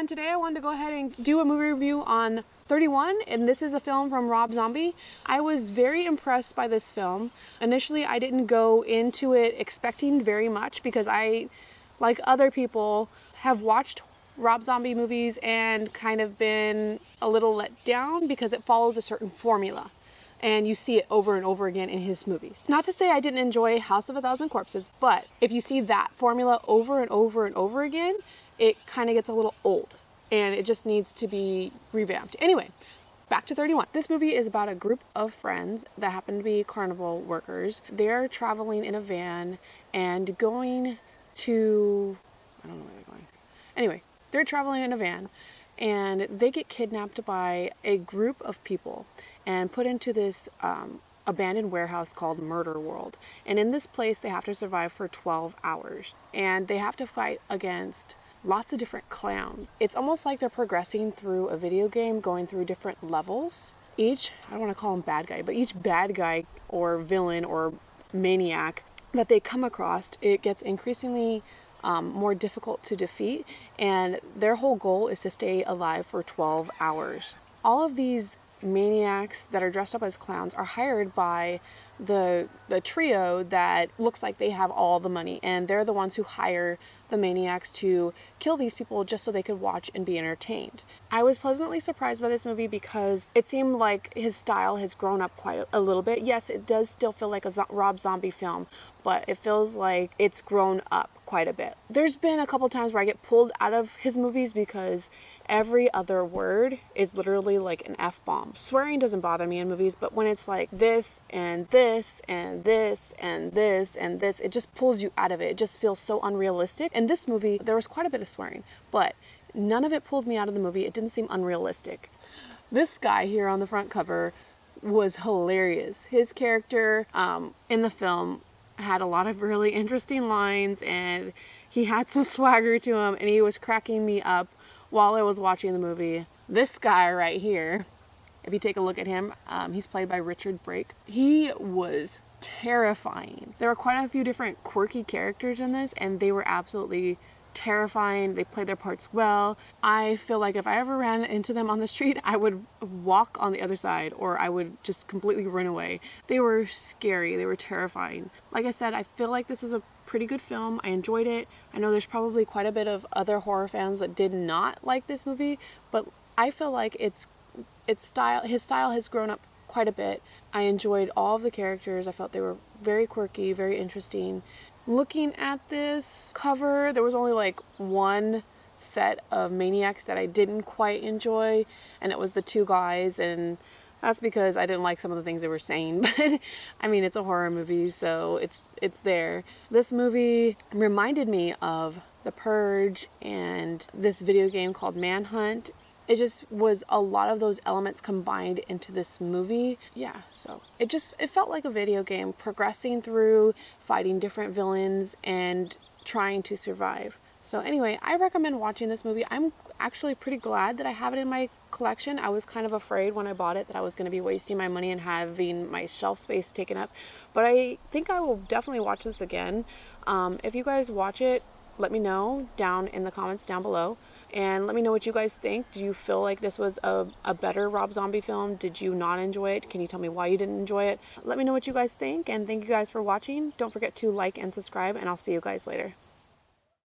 everyone, today I wanted to go ahead and do a movie review on 31, and this is a film from Rob Zombie. I was very impressed by this film. Initially, I didn't go into it expecting very much because I, like other people, have watched Rob Zombie movies and kind of been a little let down because it follows a certain formula. And you see it over and over again in his movies. Not to say I didn't enjoy House of a Thousand Corpses, but if you see that formula over and over and over again, it kind of gets a little old and it just needs to be revamped. Anyway, back to 31. This movie is about a group of friends that happen to be carnival workers. They're traveling in a van and going to, I don't know where they're going. Anyway, they're traveling in a van and they get kidnapped by a group of people and put into this abandoned warehouse called Murder World. And in this place, they have to survive for 12 hours. And they have to fight against lots of different clowns. It's almost like they're progressing through a video game, going through different levels. Each, I don't want to call him bad guy, but each bad guy or villain or maniac that they come across, it gets increasingly more difficult to defeat. And their whole goal is to stay alive for 12 hours. All of these maniacs that are dressed up as clowns are hired by the trio that looks like they have all the money, and they're the ones who hire the maniacs to kill these people just so they could watch and be entertained. I was pleasantly surprised by this movie because it seemed like his style has grown up quite a little bit. Yes, it does still feel like a Rob Zombie film, but it feels like it's grown up quite a bit. There's been a couple times where I get pulled out of his movies because every other word is literally like an F-bomb. Swearing doesn't bother me in movies, but when it's like this and this and this and this and this, it just pulls you out of it. It just feels so unrealistic. In this movie, there was quite a bit of swearing, but none of it pulled me out of the movie. It didn't seem unrealistic. This guy here on the front cover was hilarious. His character in the film had a lot of really interesting lines, and he had some swagger to him, and he was cracking me up while I was watching the movie. This guy right here, if you take a look at him, he's played by Richard Brake. He was terrifying. There were quite a few different quirky characters in this, and they were absolutely terrifying. They played their parts well. I feel like if I ever ran into them on the street, I would walk on the other side, or I would just completely run away. They were scary. They were terrifying. Like I said, I feel like this is a pretty good film. I enjoyed it. I know there's probably quite a bit of other horror fans that did not like this movie, but I feel like his style has grown up quite a bit. I enjoyed all of the characters. I felt they were very quirky, very interesting. Looking at this cover, there was only like one set of maniacs that I didn't quite enjoy, and it was the two guys, and that's because I didn't like some of the things they were saying. But I mean, it's a horror movie, so it's there. This movie reminded me of The Purge and this video game called Manhunt. It just was a lot of those elements combined into this movie. Yeah, so it felt like a video game, progressing through, fighting different villains, and trying to survive. So anyway, I recommend watching this movie. I'm actually pretty glad that I have it in my collection. I was kind of afraid when I bought it that I was going to be wasting my money and having my shelf space taken up. But I think I will definitely watch this again. If you guys watch it, let me know down in the comments down below. And let me know what you guys think. Do you feel like this was a better Rob Zombie film? Did you not enjoy it? Can you tell me why you didn't enjoy it? Let me know what you guys think, and thank you guys for watching. Don't forget to like and subscribe, and I'll see you guys later.